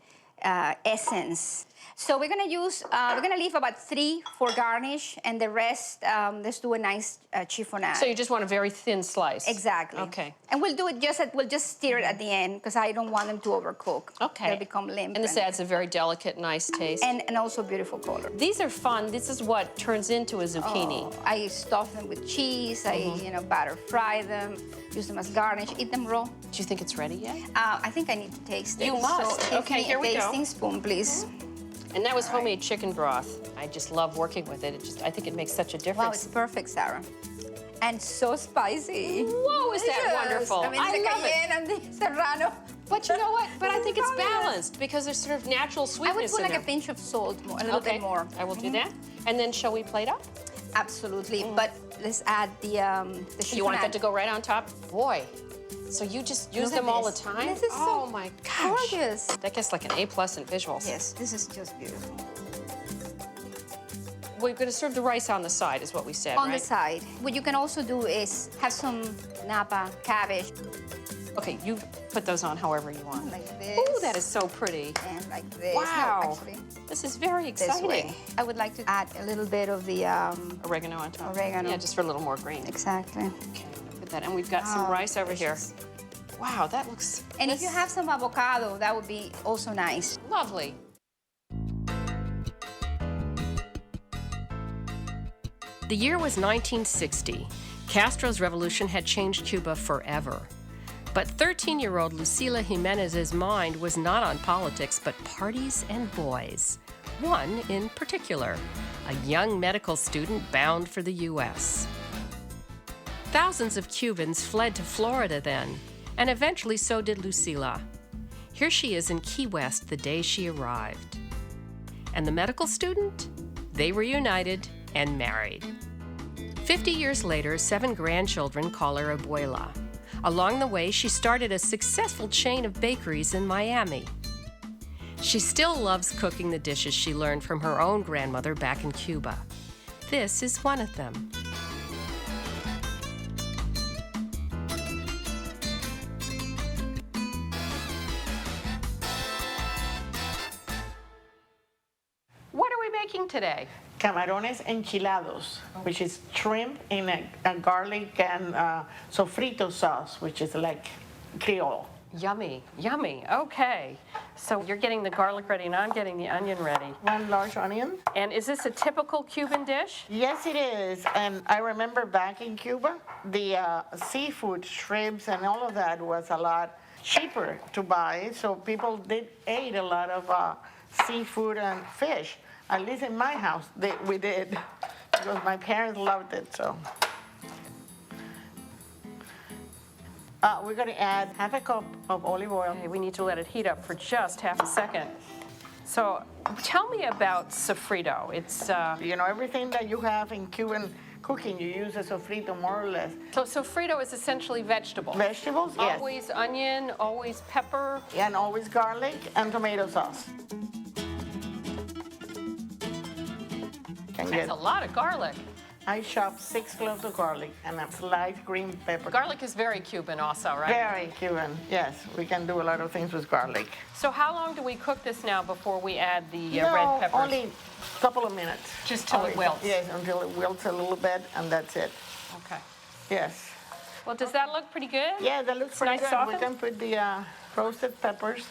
essence. So we're gonna leave about 3 for garnish, and the rest, let's do a nice chiffonade. So you just want a very thin slice? Exactly. Okay. And we'll do it we'll just stir it at the end, because I don't want them to overcook. Okay. They'll become limp. And this adds a very delicate, nice taste. And also beautiful color. These are fun. This is what turns into a zucchini. Oh, I stuff them with cheese. I batter fry them, use them as garnish, eat them raw. Do you think it's ready yet? I think I need to taste it. You must. So give Okay, me here a we go. tasting spoon, please. And that was homemade chicken broth. I just love working with it. I think it makes such a Wow, difference. it's perfect, Sarah. And so spicy. Whoa, is that Yes. wonderful? I mean, I the love it. cayenne and the serrano. But you know what? But I think it's Fabulous. balanced because there's sort of natural I would sweetness put in like a there. pinch of salt, a little bit more. I will do that. And then shall we plate up? Absolutely. But let's add the You want that chiffonade. to go right on top? Boy. So you just use Look at them all the this. time? This is oh so my gosh. gorgeous. That gets like an A+ in visuals. Yes, this is just beautiful. We're going to serve the rice on the side, is what we said, On right? the side. What you can also do is have some napa cabbage. Okay, you put those on however you want. Like this. Ooh, that is so pretty. And like this. Wow. No, actually, This is very this exciting. way. I would like to add a little bit of the Oregano on top. Oregano. Yeah, just for a little more green. Exactly. Okay, I'm gonna put that. And we've got some Oh, rice over delicious. here. Wow, that looks And if you have some avocado, that would be also nice. lovely. The year was 1960. Castro's revolution had changed Cuba forever. But 13-year-old Lucila Jimenez's mind was not on politics, but parties and boys. One in particular, a young medical student bound for the U.S. Thousands of Cubans fled to Florida then, and eventually so did Lucila. Here she is in Key West the day she arrived. And the medical student? They reunited and married. 50 years later, 7 grandchildren call her Abuela. Along the way, she started a successful chain of bakeries in Miami. She still loves cooking the dishes she learned from her own grandmother back in Cuba. This is one of them. What are we making today? Camarones enchilados, which is shrimp in a garlic and sofrito sauce, which is like Creole. Yummy, yummy. Okay. So you're getting the garlic ready and I'm getting the onion ready. One large onion. And is this a typical Cuban dish? Yes, it is. And I remember back in Cuba, the seafood, shrimps, and all of that was a lot cheaper to buy. So people did eat a lot of seafood and fish. At least in my house, we did, because my parents loved it. So we're going to add half a cup of olive oil. Okay, we need to let it heat up for just half a second. So tell me about sofrito. It's you know, everything that you have in Cuban cooking, you use a sofrito more or less. So sofrito is essentially vegetables. Vegetables, yes. Always onion, always pepper. And always garlic and tomato sauce. That's a lot of garlic. I chopped 6 cloves of garlic and a sliced green pepper. Garlic is very Cuban also, right? Very Cuban, yes. We can do a lot of things with garlic. So how long do we cook this now before we add the No, red peppers? only a couple of minutes. Just till it wilts? Yes, until it wilts a little bit, and that's it. Okay. Yes. Well, does that look pretty good? Yeah, that looks pretty nice good. softened? We can put the roasted peppers.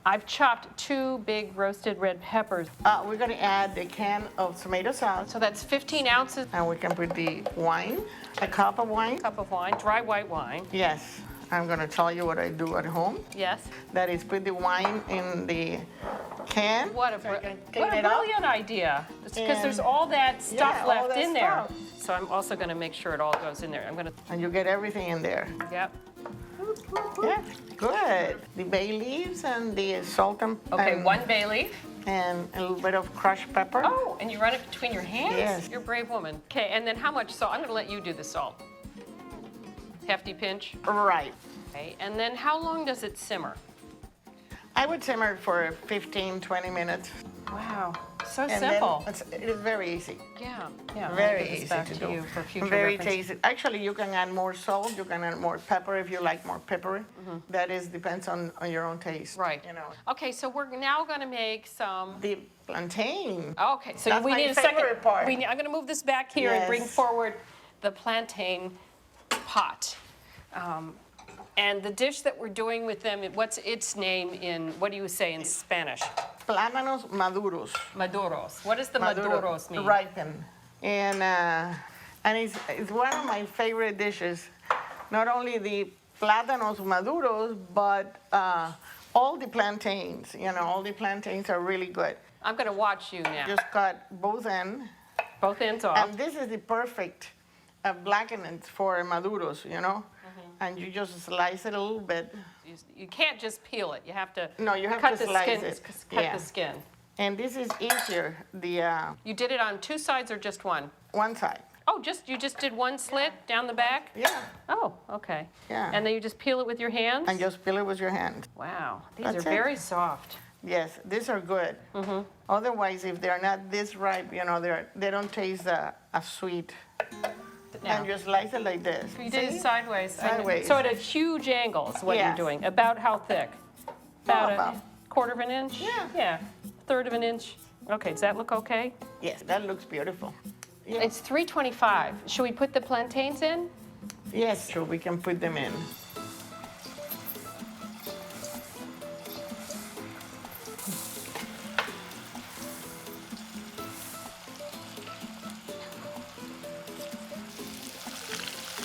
I've chopped 2 big roasted red peppers. We're going to add the can of tomato sauce. So that's 15 ounces. And we can put the wine, a cup of wine. Cup of wine, dry white wine. Yes. I'm going to tell you what I do at home. Yes. That is put the wine in the can. What a brilliant idea. Because there's all that stuff all left that in there. stuff. So I'm also going to make sure it all goes in there. I'm going to. And you get everything in there. Yep. Yeah, good. The bay leaves and the salt and... Okay, 1 bay leaf. And a little bit of crushed pepper. Oh, and you run it between your hands? Yes. You're a brave woman. Okay, and then how much salt? I'm going to let you do the salt. Hefty pinch? Right. Okay, and then how long does it simmer? I would simmer for 15, 20 minutes. Wow, so And simple. then it is very easy. Yeah, yeah. Very I'll give this easy back to to do. you for future Very reference. tasty. Actually, you can add more salt. You can add more pepper if you like more peppery. That is depends on your own taste. Right. You know. Okay, so we're now going to make some. The plantain. Okay, so That's we my need a second. favorite part. I'm going to move this back here and bring Yes. forward the plantain pot. And the dish that we're doing with them, what's its name in, what do you say in Spanish? Plátanos maduros. Maduros. What does the maduros mean? Ripen. And it's one of my favorite dishes. Not only the plátanos maduros, but all the plantains. You know, all the plantains are really good. I'm going to watch you now. Just cut both ends. Both ends off. And this is the perfect blackened for maduros, you know? And you just slice it a little bit. You can't just peel it. You have to. No, you have cut to the slice skin, it. Cut Yeah. the skin. And this is easier, You did it on 2 sides or just one? one side. Oh, you just did one slit down the back? Yeah. Oh, okay. Yeah. And then you just peel it with your hands? And just peel it with your hand. Wow, these That's are it. very soft. Yes, these are good. Otherwise, if they're not this ripe, you know, they don't taste as sweet. Now. And you slice it like this. You did it sideways. Sideways. So at a huge angle is what you're Yes. doing. About how thick? About about- a quarter of an inch? Yeah. Yeah, third of an inch. Okay, does that look okay? Yes, that looks beautiful. Yeah. It's 325. Should we put the plantains in? Yes, sure, we can put them in.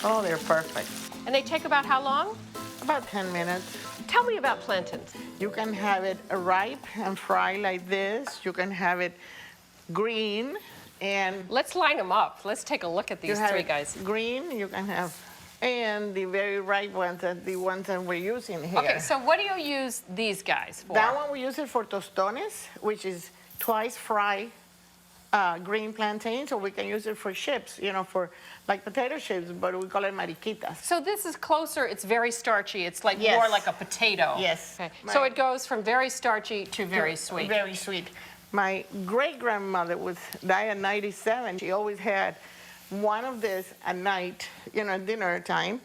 Oh, they're perfect. And they take about how long? About 10 minutes. Tell me about plantains. You can have it ripe and fry like this. You can have it green and Let's line them up. Let's take a look at you these have 3 it guys. green. You can have, and the very ripe ones, the ones that we're using here. Okay, so what do you use these guys for? That one we use it for tostones, which is twice fried green plantains, or we can use it for chips, for like potato chips, but we call it mariquitas. So this is closer, it's very starchy. It's like Yes. more like a potato. Yes. Okay. So it goes from very starchy to very sweet. Very sweet. My great-grandmother died at 97. She always had one of this at night, dinner time,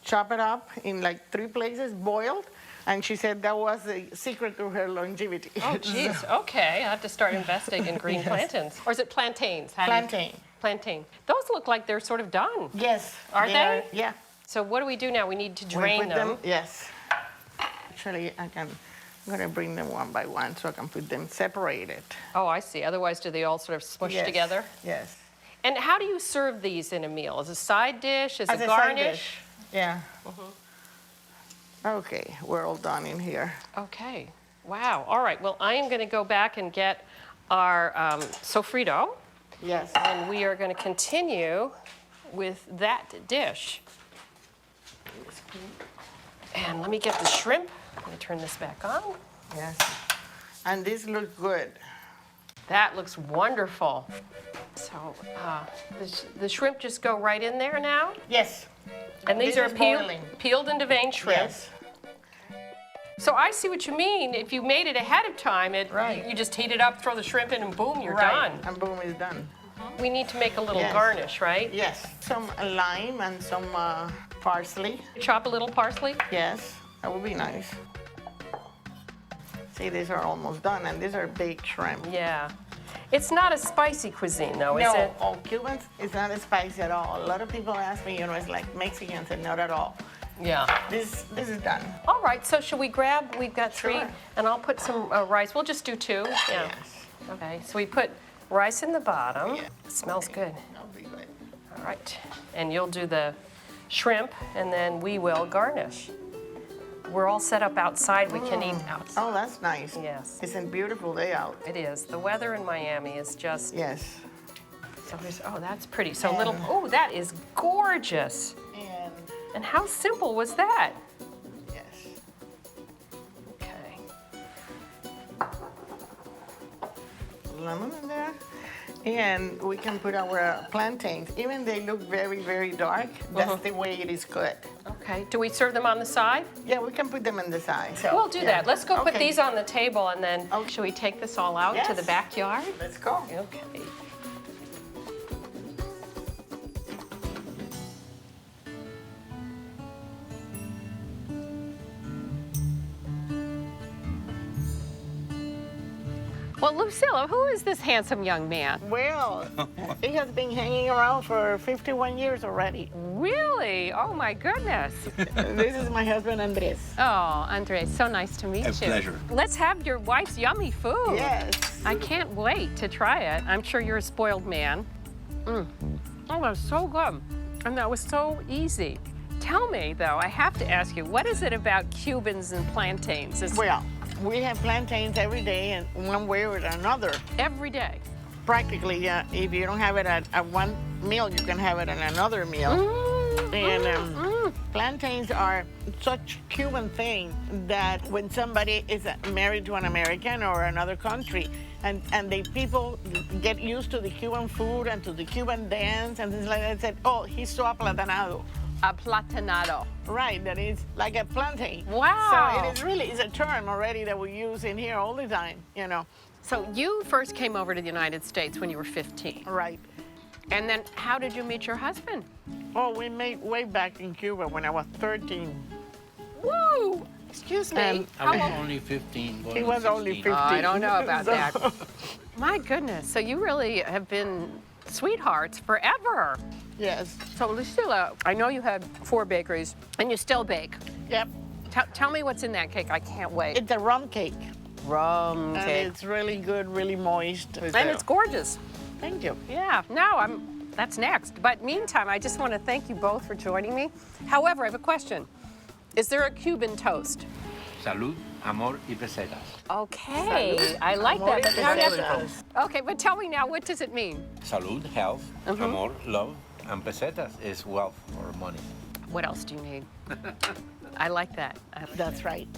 chop it up in like 3 places, boiled, and she said that was the secret to her longevity. Oh, geez. Okay, I have to start investing in green plantains. Or is it plantains? Plantain. Plantain. Those look like they're sort of done. Yes. Are they? Yeah. So what do we do now? We need to We drain put them. Yes. Actually, I'm going to bring them one by one so I can put them separated. Oh, I see. Otherwise, do they all sort of smush Yes. together? Yes. And how do you serve these in a meal? As a side dish? As As a a side garnish? dish. Yeah. Okay, we're all done in here. Okay. Wow. All right. Well, I am going to go back and get our sofrito. Yes. And we are going to continue with that dish. And let me get the shrimp. Let me turn this back on. Yes. And this looks good. That looks wonderful. So the shrimp just go right in there now? Yes. And these This are is boiling. peeled and deveined shrimp. Yes. So I see what you mean. If you made it ahead of time, Right. you just heat it up, throw the shrimp in, and boom, you're Right. done. And boom, it's done. We need to make a little Yes. garnish, right? Yes. Some lime and some parsley. Chop a little parsley? Yes, that would be nice. See, these are almost done, and these are baked shrimp. Yeah. It's not a spicy cuisine, though, is it? No, Cubans, it's not spicy at all. A lot of people ask me, it's like Mexicans, and not at all. Yeah. This is done. All right, so should we grab, we've got 3, Sure. and I'll put some rice. We'll just do 2. Yeah. Okay, so we put rice in the bottom. Yeah. It smells good. That'll be good. All right, and you'll do the shrimp, and then we will garnish. We're all set up outside. We can eat outside. Oh, that's nice. Yes. It's a beautiful day out. It is. The weather in Miami is just... Yes. So there's, oh, that's pretty. So little, oh, that is gorgeous. And how simple was that? Yes. Okay. Lemon in there. And we can put our plantains. Even they look very, very dark, that's the way it is cooked. Okay. Do we serve them on the side? Yeah, we can put them on the side. So, We'll do yeah. that. Let's go put Okay. these on the table, and then should we take this all out to the Yes. backyard? Let's go. Okay. Well, Lucilla, who is this handsome young man? Well, he has been hanging around for 51 years already. Really? Oh, my goodness. This is my husband, Andres. Oh, Andres, so nice to meet you. pleasure. Let's have your wife's yummy food. Yes. I can't wait to try it. I'm sure you're a spoiled man. Oh, that was so good. And that was so easy. Tell me, though, I have to ask you, what is it about Cubans and plantains? Well, we have plantains every day in one way or another. Every day? Practically, yeah. If you don't have it at one meal, you can have it at another meal. Plantains are such Cuban thing that when somebody is married to an American or another country, and people get used to the Cuban food and to the Cuban dance and things like that, said, oh, he's so aplatanado. Aplatanado. Right, that is like a plantain. Wow. So it is really, it's a term already that we use in here all the time, So you first came over to the United States when you were 15. Right. And then how did you meet your husband? Oh, we met way back in Cuba when I was 13. Woo! Excuse me. I was only 15. He was only 15. I don't know about So- that. My goodness, so you really have been sweethearts forever. Yes. So Lucilla, I know you had 4 bakeries, and you still bake. Yep. Tell me what's in that cake. I can't wait. It's a rum cake. Rum And cake. it's really good, really moist. And it's gorgeous. Thank you. Yeah, no, that's next. But meantime, I just want to thank you both for joining me. However, I have a question. Is there a Cuban toast? Salud, amor y pesetas. Okay, I like Amor that. y But now pesetas. okay, but tell me now, what does it mean? Salud, health, amor, love, and pesetas is wealth or money. What else do you need? I like that. That's right.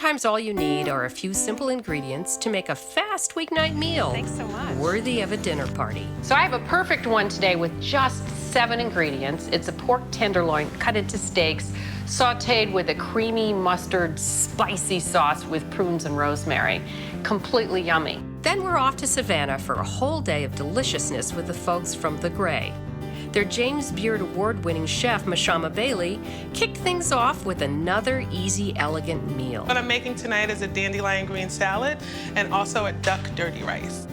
Sometimes all you need are a few simple ingredients to make a fast weeknight meal. Thanks so much. Worthy of a dinner party. So I have a perfect one today with just 7 ingredients. It's a pork tenderloin cut into steaks, sautéed with a creamy mustard spicy sauce with prunes and rosemary. Completely yummy. Then we're off to Savannah for a whole day of deliciousness with the folks from The Gray. Their James Beard Award-winning chef, Mashama Bailey, kicked things off with another easy, elegant meal. What I'm making tonight is a dandelion green salad and also a duck dirty rice.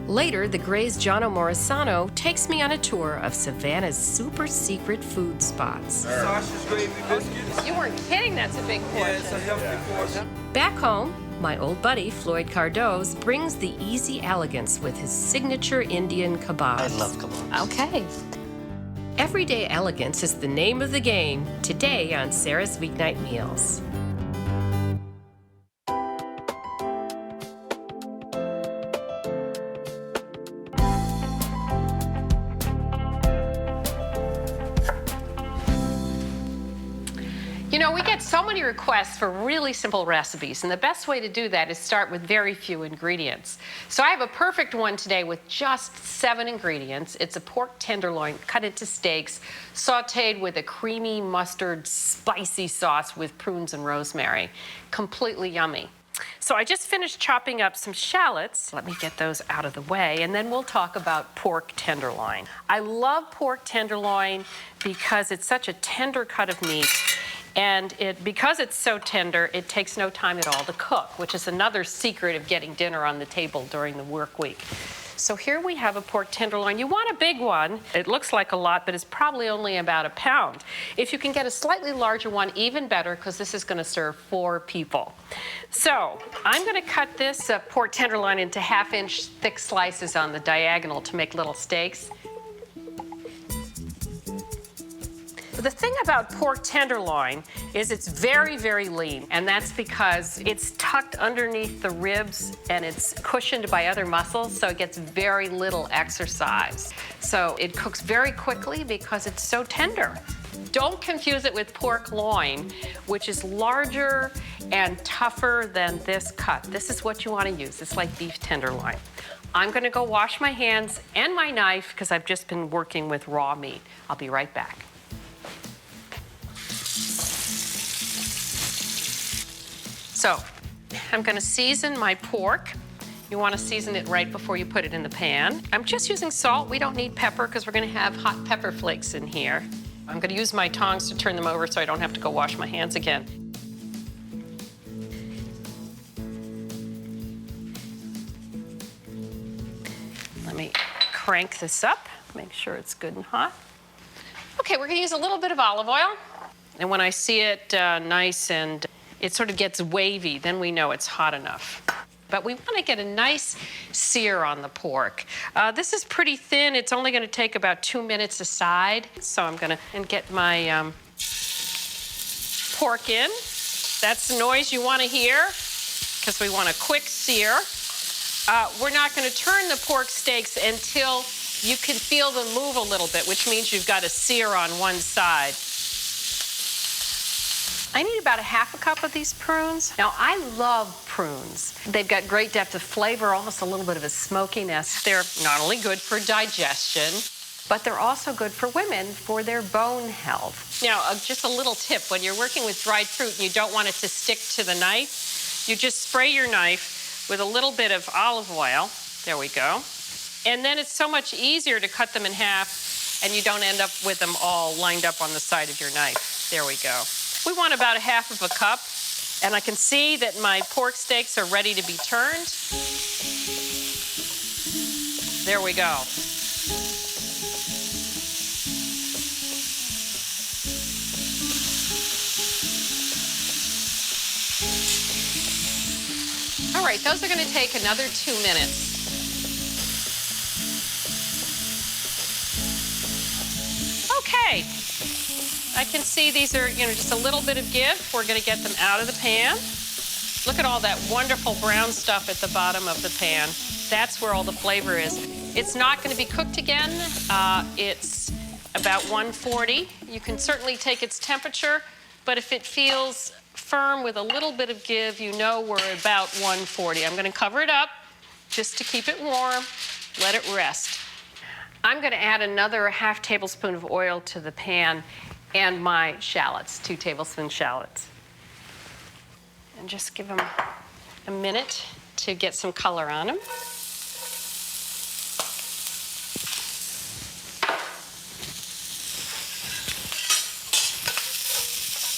Later, The Gray's Jono Morisano takes me on a tour of Savannah's super secret food spots. Sausage gravy biscuits. You weren't kidding, that's a big portion. Yeah, it's a healthy portion. Back home, my old buddy, Floyd Cardoz, brings the easy elegance with his signature Indian kebabs. I love kebabs. Okay. Everyday elegance is the name of the game today on Sarah's Weeknight Meals. You know, we get so many requests for really simple recipes, and the best way to do that is start with very few ingredients. So I have a perfect one today with just 7 ingredients. It's a pork tenderloin cut into steaks, sautéed with a creamy mustard spicy sauce with prunes and rosemary. Completely yummy. So I just finished chopping up some shallots. Let me get those out of the way, and then we'll talk about pork tenderloin. I love pork tenderloin because it's such a tender cut of meat. And because it's so tender, it takes no time at all to cook, which is another secret of getting dinner on the table during the work week. So here we have a pork tenderloin. You want a big one. It looks like a lot, but it's probably only about a pound. If you can get a slightly larger one, even better, because this is going to serve 4 people. So I'm going to cut this pork tenderloin into 1/2-inch thick slices on the diagonal to make little steaks. The thing about pork tenderloin is it's very, very lean, and that's because it's tucked underneath the ribs and it's cushioned by other muscles, so it gets very little exercise. So it cooks very quickly because it's so tender. Don't confuse it with pork loin, which is larger and tougher than this cut. This is what you want to use. It's like beef tenderloin. I'm going to go wash my hands and my knife because I've just been working with raw meat. I'll be right back. So, I'm going to season my pork. You want to season it right before you put it in the pan. I'm just using salt. We don't need pepper because we're going to have hot pepper flakes in here. I'm going to use my tongs to turn them over so I don't have to go wash my hands again. Let me crank this up, make sure it's good and hot. Okay, we're going to use a little bit of olive oil. And when I see it nice and it sort of gets wavy, then we know it's hot enough. But we want to get a nice sear on the pork. This is pretty thin. It's only going to take about 2 minutes aside. So I'm going to get my pork in. That's the noise you want to hear because we want a quick sear. We're not going to turn the pork steaks until you can feel them move a little bit, which means you've got a sear on one side. I need about 1/2 cup of these prunes. Now, I love prunes. They've got great depth of flavor, almost a little bit of a smokiness. They're not only good for digestion, but they're also good for women for their bone health. Now, just a little tip. When you're working with dried fruit and you don't want it to stick to the knife, you just spray your knife with a little bit of olive oil. There we go. And then it's so much easier to cut them in half and you don't end up with them all lined up on the side of your knife. There we go. We want about 1/2 cup, and I can see that my pork steaks are ready to be turned. There we go. All right, those are going to take another 2 minutes. Okay. I can see these are, just a little bit of give. We're going to get them out of the pan. Look at all that wonderful brown stuff at the bottom of the pan. That's where all the flavor is. It's not going to be cooked again. It's about 140. You can certainly take its temperature, but if it feels firm with a little bit of give, you know we're about 140. I'm gonna cover it up just to keep it warm, let it rest. I'm gonna add another ½ tablespoon of oil to the pan and my shallots, 2 tablespoon shallots. And just give them a minute to get some color on them.